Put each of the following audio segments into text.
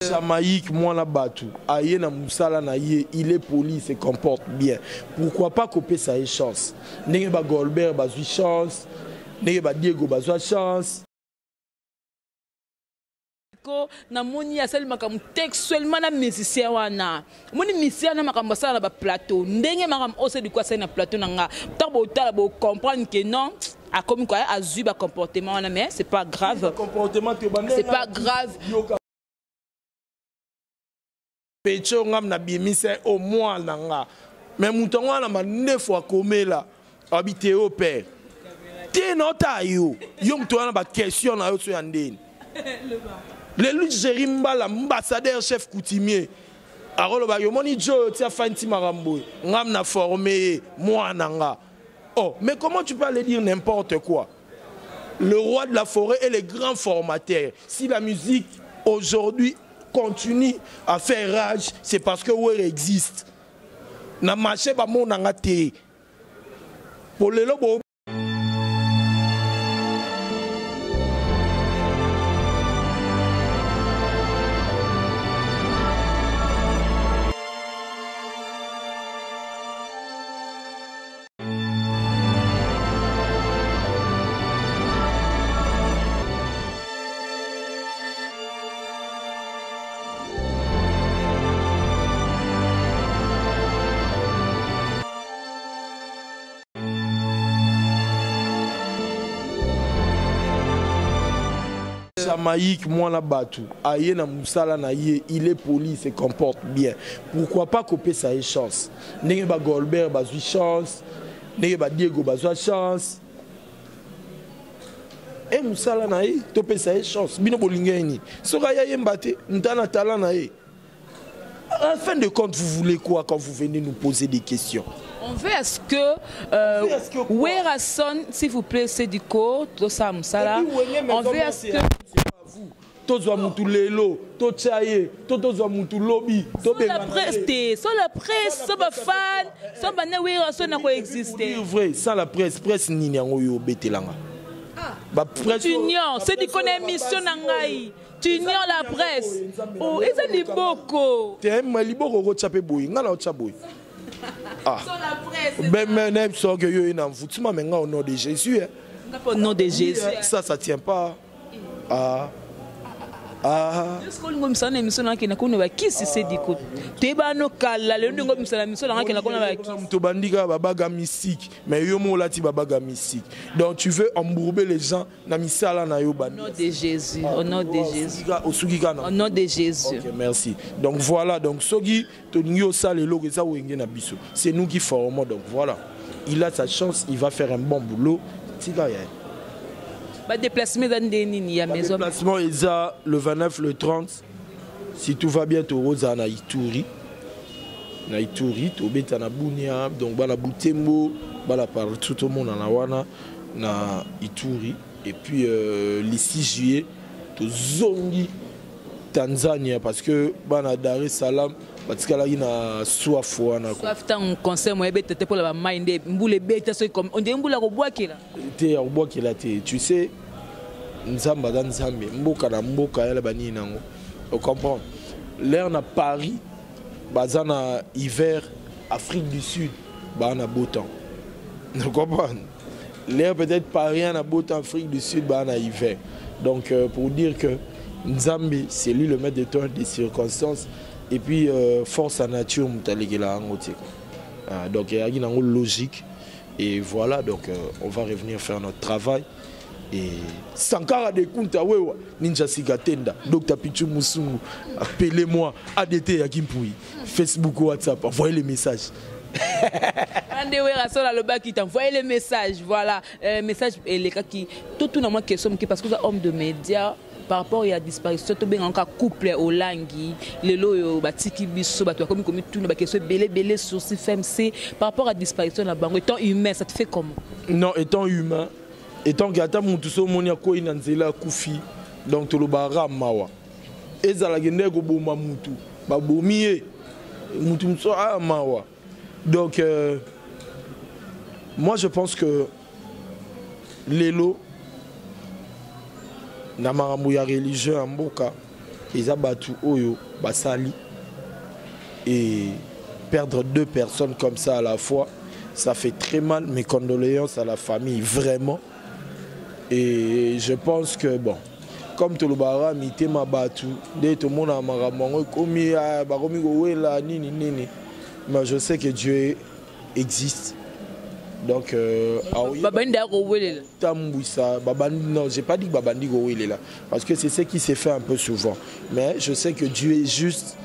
Jamaïque, moi la batu, aïe na moussala na ye, il est poli, il se comporte bien. Pourquoi pas couper sa chance? N'est pas Goldberg, bazoui chance. N'est pas Diego, bazoui chance. Na moni ya sel makam textuellement na musicien wana moni musicien na makam basala na plateau ndenge makam ose di kwa sa na plateau nanga tabo tala bo comprendre que non a comme quoi azui ba comportement wana mais c'est pas grave c'est pas grave pecho ngam na bimise au moins nanga mais mouton wana ma 9 fois komela habité au père té nota yo mouton wana ba question na yo so yandeni le lutte Jérimba, l'ambassadeur chef coutumier. Alors, le moni Joe, tu as fait un petit marambo. Ngam na formé, moi nanga. Oh, mais comment tu peux aller dire n'importe quoi? Le roi de la forêt est le grand formateur. Si la musique aujourd'hui continue à faire rage, c'est parce que Ouer existe. Na marché ba mon nanga te. Pour le lobo. Jamaïque, moi la batu, aïe na moussala na ye, il est poli, il se comporte bien. Pourquoi pas couper sa chance? N'est pas Goldberg, bazoui chance. N'est pas Diego, bazoui chance. Et moussala na ye, topé sa chance. Bino bolingeni. Soraya ye mbate, ntana tala na ye. En fin de compte, vous voulez quoi quand vous venez nous poser des questions? On veut est-ce que Werason, s'il vous plaît, c'est du cours, tout ça, Moussala. On veut est-ce que Tozo mutu lelo, to chaye, tozo mutu lobby, to la presse, sans la presse, sans ba fan, sans ba na Werason na coexister. Vrai, sans la presse ni nyango yo betelanga. Ba presse. Tu ignores, c'est du connaît mission nangai. Tu ignores la presse. Oh, et ça liboko. T'es un liboko ko chapé boy, ngala o chaboy. Ah. Sans la presse. Ben même so que yo ina mfutu ma menga au nom de Jésus. Au nom de Jésus. Ça tient pas. Ah. Ah. Est-ce que nous sommes émission là qui n'a qu'on va qui c'est dit que tu es no kala le ngo misala mission là qui n'a qu'on va qui to bandika babaga mystique mais yo mo lati babaga mystique donc tu veux embourber les gens na misala na yo ban au nom de Jésus au nom de Jésus au nom de Jésus. OK, merci. Donc voilà, donc sogi to ngio sale lo que ça wenge na biso c'est nous qui formons, donc voilà il a sa chance, il va faire un bon boulot tika ya. Bah, déplacement dans des nini à maison. Déplacement est le 29, le 30. Si tout va bien, tu auras na Ituri. Na Ituri, tu auras na Bunia, donc bala Butembo, bala partout tout le monde en Awana, na Ituri. Et puis le 6 juillet, tu zongi Tanzanie parce que bana Dar es Salaam. Parce que là il a soif wana soif tant concert moi bête pour la mind mboule bête c'est comme on dit mboule ko bois qui là té au bois qui là tu sais nzamba dans nzambe mboka na mboka ya bani nango on comprend l'air na Paris bazana hiver Afrique du Sud bana beau temps on comprend l'air peut-être parisien na beau temps Afrique du Sud bana hiver donc pour dire que nzambe c'est lui le maître de temps des circonstances. Et puis force à nature donc il y a une logique et voilà donc on va revenir faire notre travail et Sankara de Kunta wewa Ninja Sigatenda Dr Pichu Musungu appelez-moi ADT Yakimpui Facebook WhatsApp envoyez les messages. Ande Werason le bas qui t'envoie les messages voilà message et les cas qui tout na moi question parce que homme de médias par rapport à la disparition to benga ka couple au langi lelo yo batiki biso bato comme tout na ba question belé sur CFMC par rapport à la disparition na bango étant humain ça te fait comment? Non, étant humain étant gata mutu so monia ko ina nzela kufi donc to lo bara mawa ezala gende ko boma mutu ba bomié mutu so a mawa donc moi je pense que lelo na marambo ya religieux en mboka ils ont battu Oyo, Basali. Et perdre 2 personnes comme ça à la fois, ça fait très mal. Mes condoléances à la famille, vraiment. Et je pense que, bon, comme tout le bara, mité m'a battu, dès tout le monde a maramongo, mais je sais que Dieu existe. Donc, non, j'ai pas dit que Babandi est là, parce que c'est ce qui s'est fait un peu souvent. Mais je sais que Dieu est juste.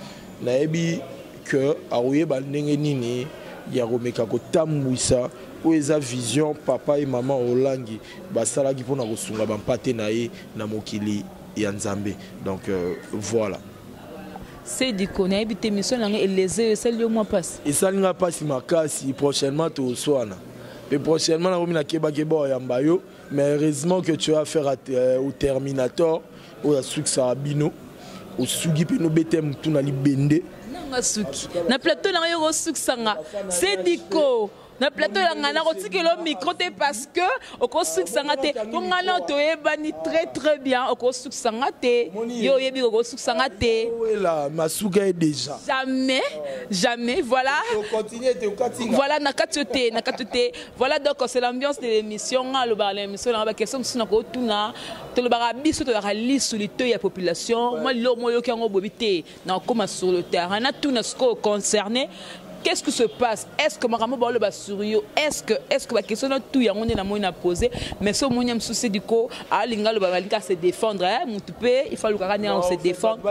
Naebi que Aouye Bandenge Nini, Yaromeka Tambouissa, où est sa vision, papa et maman Olangi, Basala qui pona Rosunga Bampate Nae, Namokili et Nzambe. Donc voilà. C'est du qu'on a habité mission et les yeux, c'est le mois passe. Et ça n'a pas si ma casse, prochainement tu au soana. Et prochainement, on a Keba Keba Yambayo, mais heureusement que tu as affaire au Terminator, ou à Suksarabino, au Sugi Penobete Moutounali Bende. Na plateau na yo Suksanga, c'est Diko. Na plateau la ngana roti que le micro te parce que au Suksanga te ko ngana to ebani très bien au Suksanga te yo yebi au Suksanga te. Là Masuka est déjà. Jamais voilà. Voilà na katote. Voilà donc c'est l'ambiance de l'émission le bar l'émission la question sina ko tuna to le bar biso to la liste sur les ya population moi yo ki ngo bobité na comme sur le terrain na tuna ce ko concerné. Qu'est-ce qui se passe? Est-ce que Maramo Baolo Basurio, est-ce que la question de tout y a posé, mais ce mon yam souci du coup, à l'ingal le Babalika se défendre, il faut le caractère on se défendre.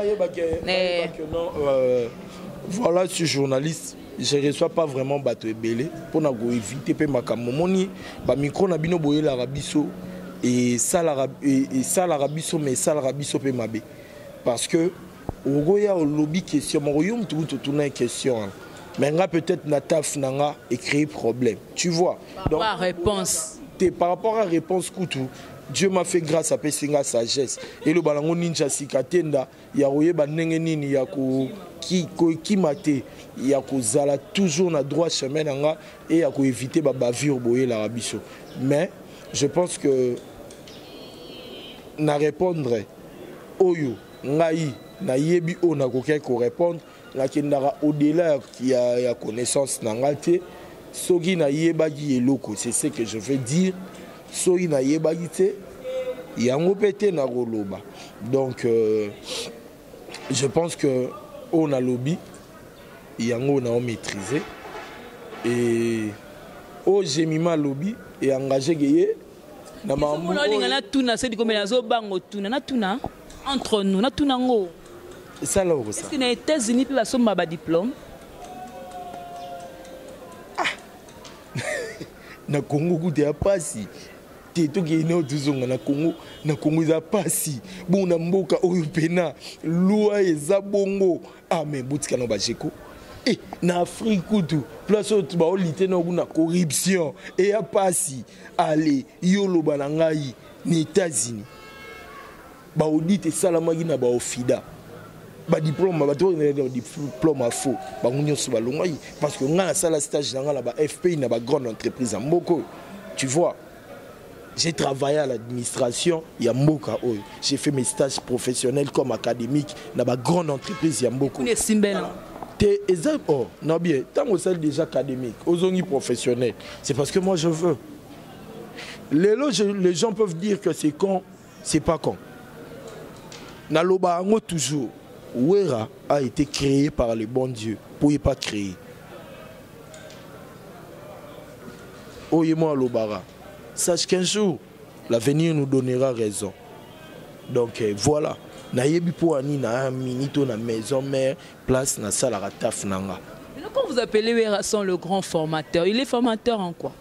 Voilà, je suis journaliste, je ne reçois pas vraiment bateau belé pour éviter ma camomoni, micro na bino boye l'arabiso et ça l'arabiso mais ça l'arabiso pe mabé parce que au goya au lobby question, mon royaume tout tourner question. Mais peut-être Nataf Nanga et créer problème. Tu vois. Donc, réponse. Par rapport à réponse Koutou, Dieu m'a fait grâce à Pessinga sagesse. Et le balango ninja sikatenda, yaroye banenge nini yako ki mate yako zala toujours na droit chemin nanga et yako éviter ba bavure boyer l'arabiso. Mais je pense que na répondre oyo ngai na yebi o na koké ko répondre. Au-delà qui a connaissance n'angate, sogi na yebagi eloko, c'est ce que je veux dire. Sogi na yebagi te, yango pété na roloba. Donc je pense que on a lobby, yango na maîtrisé et au gemima lobby et engagé gayé. Na mambo. Na tuna c'est comme na zo bango tuna na tuna entre nous na tuna ngo. Ça là est-ce que les États-Unis peuvent assommer un diplôme? Na Congo goûte à passi. Teto qui est né au Tuzonga na Congo za passi. Bon na mboka oyupena loi eza bongo. Ah mais boutika no bajeko. Et na Afrique kutu place au ba olité na corruption et à passi. Allez yolo banangai ni États-Unis. Ba audite salamagi na ba ofida. Diplôme à faux parce que on a la stage dans la FPI na ba grande entreprise en Mboko. Tu vois, j'ai travaillé à l'administration ya Mboka oyo. J'ai fait mes stages professionnels comme académique na ba grande entreprise ya Mboko. T'es exact oh non bien tant que c'est déjà académique aux professionnels c'est parce que moi je veux les gens peuvent dire que c'est con c'est pas con na loba ngo toujours. Ouera a été créé par le bon Dieu. Pour ne pas créer. Oyez-moi l'obara. Sache qu'un jour, l'avenir nous donnera raison. Donc voilà. Nayebi po ani na minito na maison mère place na salara taf nanga. Quand vous appelez Ouera le grand formateur, il est formateur en quoi?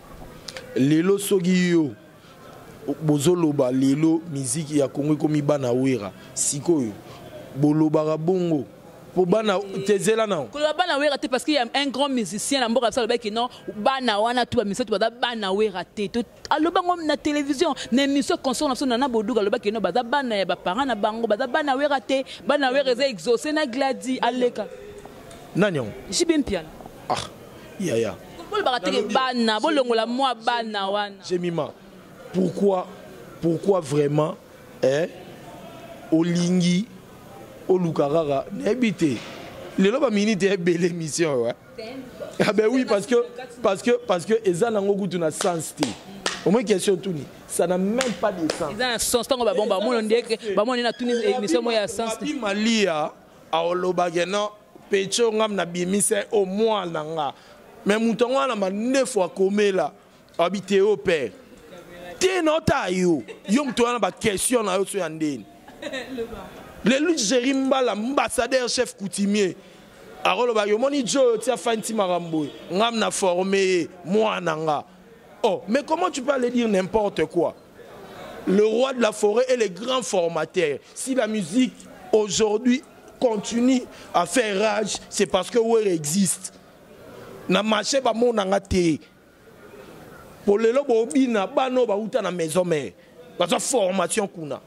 Lelo sogi yo. Bozoloba lelo musique ya Congo komi bana Ouera. Sikoyo. Bolo barabongo pour bana tezela na ko bana wera te parce qu'il y a un grand musicien na mboka ça le bec non bana wana tu ba mission tu ba bana wera te to aloba ngom na télévision na émission concert na na boduga le bec non ba bana ya ba parents na bango ba bana wera te bana wera za exaucer na gladi aleka nani on jibim piano ah ya bolo barate bana bolongola moi bana wana Jemima pourquoi vraiment olingi au Lukarara, n'habite. Les lois minutes est belle émission, ouais. Ah ben oui, parce que Eza n'a pas sens. Au moins question tout ni, ça n'a même pas de sens. Ils ont un sens. Tant qu'on va bon, bah moi on dit que bah moi on est dans toute émission moi il y a sens. Puis Malia a olobagena pecho ngam na bimise au moins nanga. Mais moutonga na ma 9 fois comme là habité au père. T'es nota yo, yo moutonga na ba question na yo so yandeni. Le lutte Jérimba l'ambassadeur chef coutumier. Alors bah yo moni jo tia fanti marambo. Ngam na formé moi nanga. Oh, mais comment tu peux aller dire n'importe quoi? Le roi de la forêt est le grand formateur. Si la musique aujourd'hui continue à faire rage, c'est parce que Wer existe. Na marché ba mon nanga te. Pour le lobo bina bano ba uta na maison mère. Parce que formation kuna.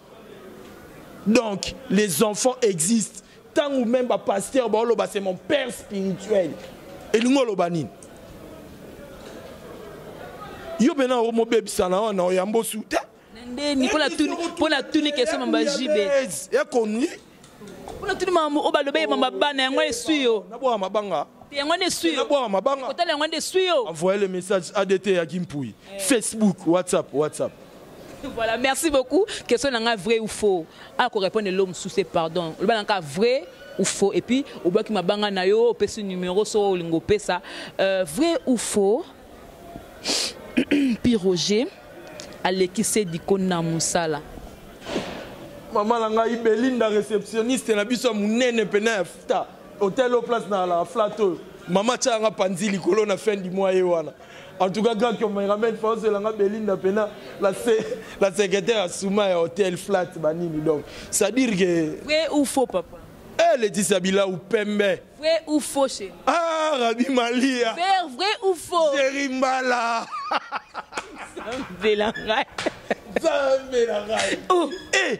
Donc les enfants existent. Tant ou même ba pasteur ba loba c'est mon père spirituel. Et l'ungolo banin. Yo bena o mo bebi sana na oyambo souté. Ndeni pour la tunique et ça mamba jibe. Ya konni. Pour la tunique mamba o ba lobe mamba bana yango esuyo. Na bo mabanga. Yango esuyo. Na bo mabanga. Kota yango esuyo. Envoyez le message ADT à Gimpouy. Facebook, WhatsApp. Voilà, merci beaucoup. Question nanga vrai ou faux. Alors qu'on répond l'homme sous ses pardons. Le nanga vrai ou faux et puis au bas qui m'a banga na yo pe ce numéro so lingo pesa vrai ou faux. Puis Roger Alekise Diko na musala. Maman langa Belinda réceptionniste na biso munene pena fta hôtel au place na la flato. Maman tchanga panzi likolo na fin du mois e wana. En tout cas quand on me ramène force langa Belinda pena la secrétaire à Souma et hôtel flat banini donc ça veut dire que vrai ou faux papa. Elle dit Sabila ou Pembe. Vrai ou faux chez. Ah Rabi Malia. Vrai ou faux. Jerimbala. Zambelanga. Eh,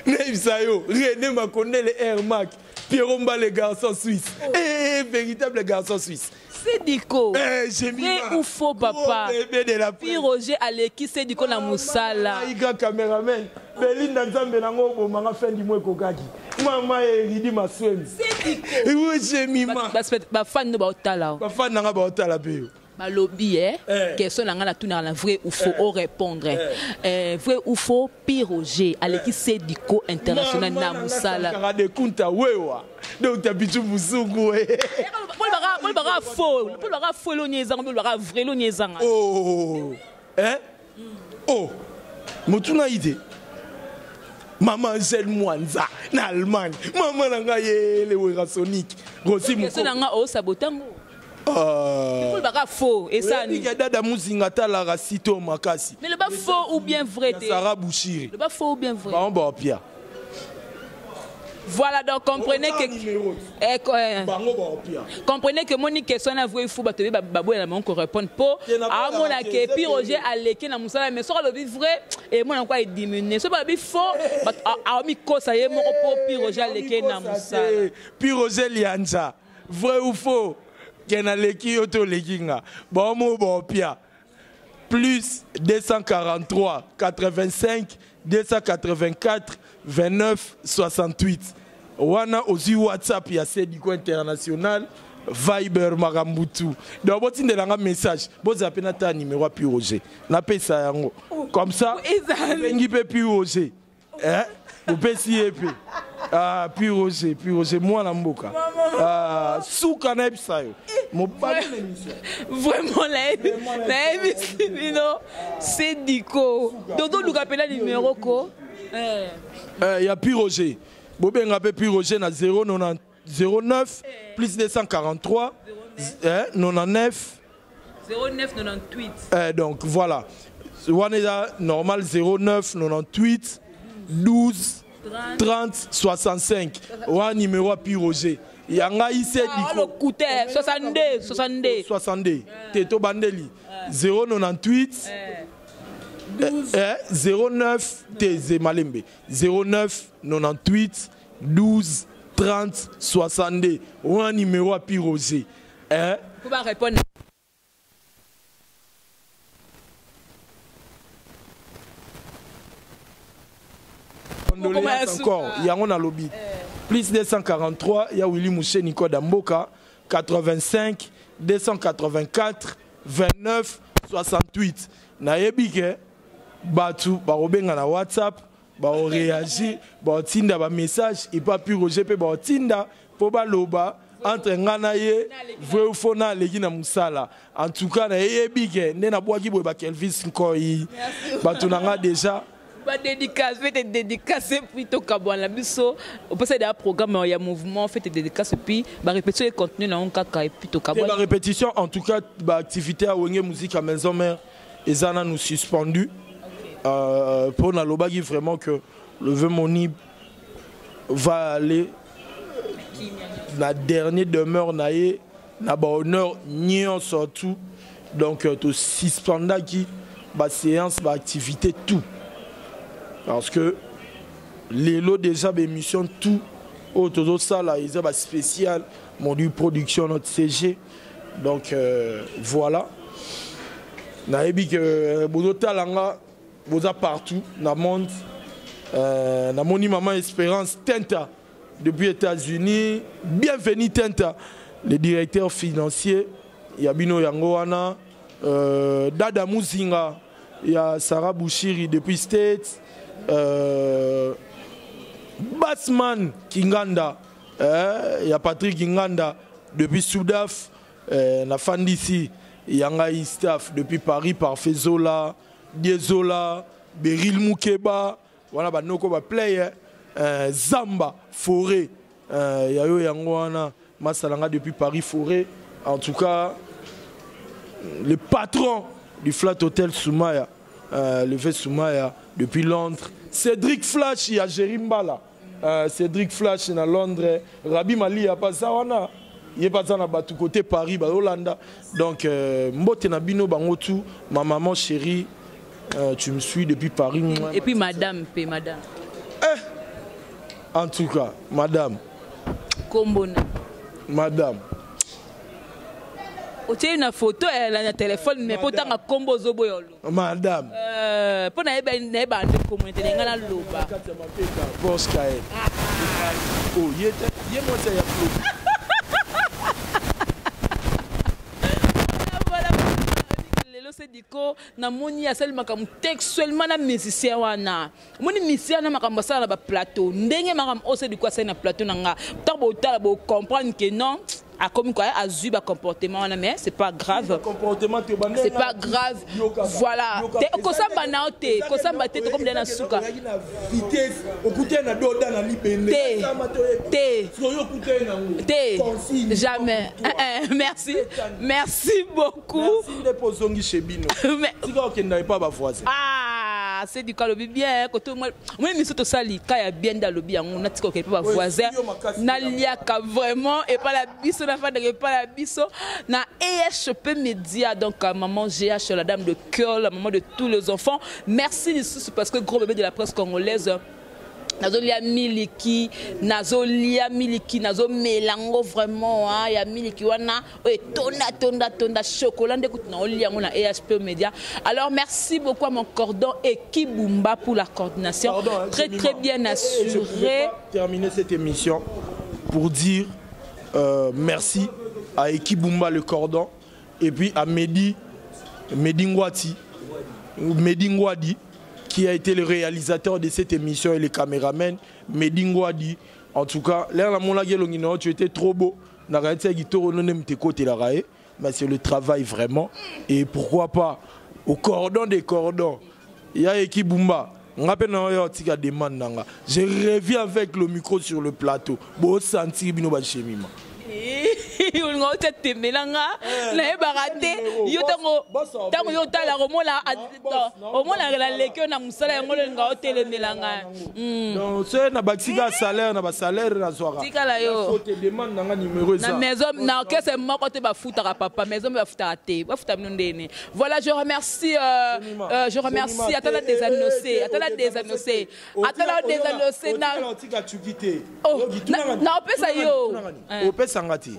Neibsayo, René m'a connaît les Air Mac, Pierromba les garçons suisses. Eh, véritable garçon suisse. C'est Diko. J'ai mis vrai ou faux papa. Puis Roger Alekise Diko na musala. Iga caméraman. Belinda Nzambe nango bo manga fin du mois kokaki. Maman Ridi Maswem. C'est Diko. Oui, j'ai mis ma. Ba fan no ba otala. Ba fan nanga ba otala pe. Ba lobby question nanga na tuna na vrai ou faux au répondre. Vrai ou faux Puis Roger Alekise Diko international na musala. Kara de kunta wewa. Donc tu habites Musugu. Pour le bara faux l'onyezanga, pour le bara vrai l'onyezanga. Oh. Hein? Oh. Motuna ide. Maman Gel Mwanza na Allemagne. Maman nanga le wera Sonic. Rosi muko. Question nanga o sabotango. Pour le bara faux et ça ni. Dada muzinga tala rasito makasi. Mais le bara faux ou bien vrai te. Sarah Bouchiri. Le bara faux ou bien vrai. Ba on ba pia. Voilà, donc comprenez que mon question est vraie, il faut que babou et la maman répondent pour. À mon accueil, puis Roger Alekise na musala, mais sur le vie vrai, et moi encore il diminue. Ce pas faux, à mi ça y est, mon pour puis Roger Alekise na musala. Puis Roger Lianza, vrai ou faux? Ken Aleki auto leginga. Bon mo bon pia. Plus 243 85 284 29 68. Wana aussi WhatsApp ya Sediko International, Viber Marambutu. Donc vous avez un message, vous avez un numéro à Puis Roger. Na pesa yango. Comme ça, vous pouvez Puis Roger. Hein? Vous pouvez s'y épée. Ah, Puis Roger, moi na mboka. Ah, souka na episayo. Vraiment la émission, c'est Diko. Donc vous appelez le numéro quoi? Il y a Puis Roger. Bobé ngapé Puis Roger na 09 plus 243 99 09 98. Donc voilà. On est là, normal 09 98 12 30 65. Ou numéro à Puis Roger. Il y a un IC 62. Teto Bandeli. 098 09 TZ Malembe 09 98 12 30 62 ou un numéro à Puis Roger. Faut pas répondre. Encore, il y a un lobby. plus 243 ya Willy Mouché Nico Damboka 85 284 29 68 nayebi ke batu barobenga na WhatsApp ba réagir ba tinda ba message et pas pu Roger pe ba tinda po ba loba entre ngana ye vrai faux na legi na musala en tout cas na yebi ke ne na boaki boy ba Kelvis Nkoi batu nanga déjà ba dédicace fait dédicace plutôt kabwana biso au passé d'un programme il y a mouvement fait dédicace puis ba répétition et contenu na on kaka et plutôt kabwana la répétition en tout cas ba activité à Wenge musique à maison mère et zana nous suspendu pour na lobaki vraiment que le Vemoni va aller la dernière demeure naie na ba honneur nion surtout donc to suspenda qui ba séance ba activité tout parce que les lots déjà d'émission tout autour ça là ils ont spécial module production notre CG donc voilà naebi que bozo talanga boza partout na monde na moni maman Espérance Tenta depuis États-Unis bienvenue Tenta le directeur financier Yabino Yangoana Dada Muzinga il y a Sarah Bouchiri depuis States Bassman Kinganda il y a Patrick Kinganda depuis Soudaf la fan d'ici Yanga Staff depuis Paris par Fezola Diezola Beryl Moukeba voilà ba noko ba player Zamba Forêt yayo Yangoana Masalanga depuis Paris Forêt en tout cas le patron du Flat Hotel Soumaya le V Soumaya depuis Londres Cédric Flash il y a Jerimbala Cédric Flash na Londres Rabi Mali ya pasawana il pas dans batu côté Paris ba Hollanda donc mbote na bino bangotu ma maman chérie tu me suis depuis Paris et puis madame en tout cas madame Kombona madame o tient une photo elle a un téléphone mais pourtant a combo zoboyolo madame pour na eba communauté ngana loba boss kae oh yé moi ça y a plus c'est diko na moni ya sel makam textuellement na musicien wana moni musicien na makam basala ba plateau ndenge makam ose diko sa na plateau nanga tabo tala bo comprendre que non a comme quoi a eu ba comportement mais c'est pas grave c'est pas grave voilà ko samba na te ko samba te comme na suka vitesse okuté na doda na libende te jamais merci beaucoup ah c'est du cas bien côté moi mais surtout ça li ka ya bien dans le bien on a tiko pas voisin na liaka vraiment et pas la biso na fa de pas la biso na EHP Média donc maman GH la dame de cœur la maman de tous les enfants merci parce que gros bébé de la presse congolaise Nazolia miliki nazo melango vraiment hein ya miliki wana tonda chocolat ndekuti na olia ngona EHP Média. Alors merci beaucoup à mon cordon et Kibumba pour la coordination. Pardon, très bien assuré. Je vais terminer cette émission pour dire merci à Ekibumba le cordon et puis à Mehdi Ngwadi qui a été le réalisateur de cette émission et le caméraman Mehdi Ngwadi. En tout cas, tu étais trop beau. Mais c'est le travail vraiment. Et pourquoi pas au cordon des cordons. Il y a Ekibumba. Je reviens avec le micro sur le plateau. Bon, sentir bino chemima. On a été melanga na ebarate yo tango yo tala romona au moins la lekio na musala yango nga hôtel melanga donc c'est na baksika salaire na ba salaire na soira tikala yo faut te demande nga numéro ça na maison na kese moko te ba futa papa maison ba futa te ba futa ndene. Voilà, je remercie attends des annoncés na opesa yo opesa ngati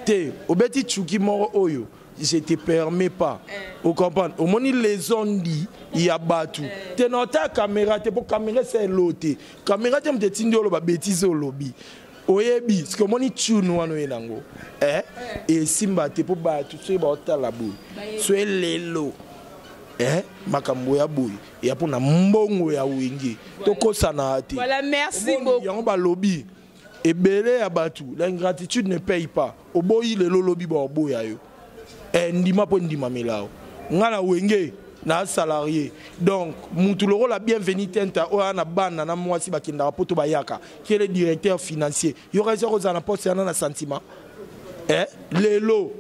te obeti chuki moro oyo je te permets pas au comprendre au moni les on dit il y a batu te nota caméra te pour caméra c'est loté caméra te mte tindi lo ba bêtise au lobby oyebi ce que moni tune wana enango et simba te po ba tout ce ba ta la boue so lelo makambo ya boue ya pona mbongo ya wingi tokosana ate. Voilà, merci beaucoup. Yango ba lobby ebele ya batu, l'ingratitude ne paye pas. Oboyi lelo lobby ba oboya yo. Ndima po ndima melao. Ngala wenge na salarié. Donc mutuloro la bienvenue tenta o na bana na mwasi bakinda poto bayaka qui est le directeur financier. Yo reza rozana poste yana na sentiment. Lelo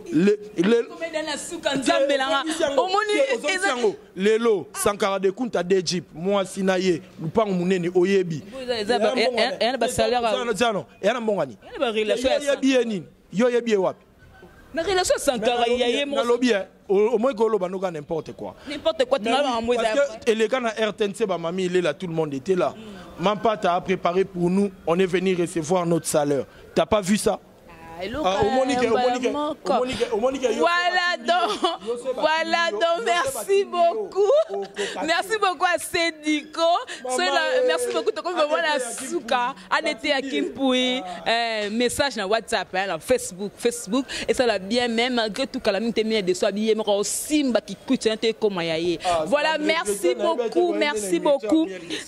lelo sankara de kunta de jeep moi sinaye lupango munene oyebi yana mbongani yo yebi wapi na relation sankara yaye mo lobi au moins golo banoga n'importe quoi tu m'as envoyé parce que les gars na RTNC ba mami il est là, tout le monde était là. Mampata a préparé pour nous, on est venu recevoir notre salaire. T'as pas vu ça? Voilà donc merci beaucoup. Merci beaucoup à Sédico. Merci beaucoup à Souka, à Kimpoui, message dans WhatsApp, dans Facebook et ça l'a bien même malgré tout calamité mais de soi bien Simba qui coûte un peu comme yaye. Voilà, merci beaucoup.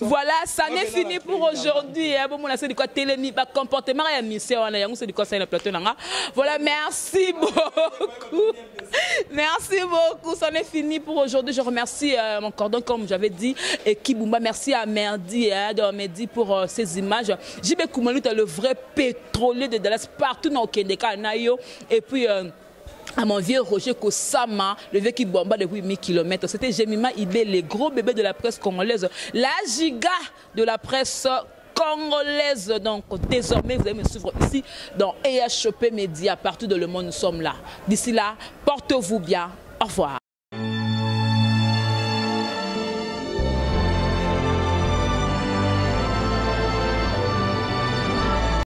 Voilà, ça n'est fini pour aujourd'hui. Bon mon c'est de quoi télémi pas comportement et mission on a c'est du conseil le plateau. Voilà, merci beaucoup. Merci beaucoup. Ça est fini pour aujourd'hui. Je remercie mon cordon, comme j'avais dit, et Kibumba. Merci à Merdi pour ces images. JB Koumanou, le vrai pétrolier de Dallas, partout dans le Kendeka, Nayo. Et puis, à mon vieux Roger Kosama, le vieux qui bomba depuis 1000 km. C'était Jemima Ibé, les gros bébés de la presse congolaise. La giga de la presse congolaise. Donc désormais vous allez me suivre ici dans EHP Média partout dans le monde, nous sommes là. D'ici là, portez-vous bien, au revoir.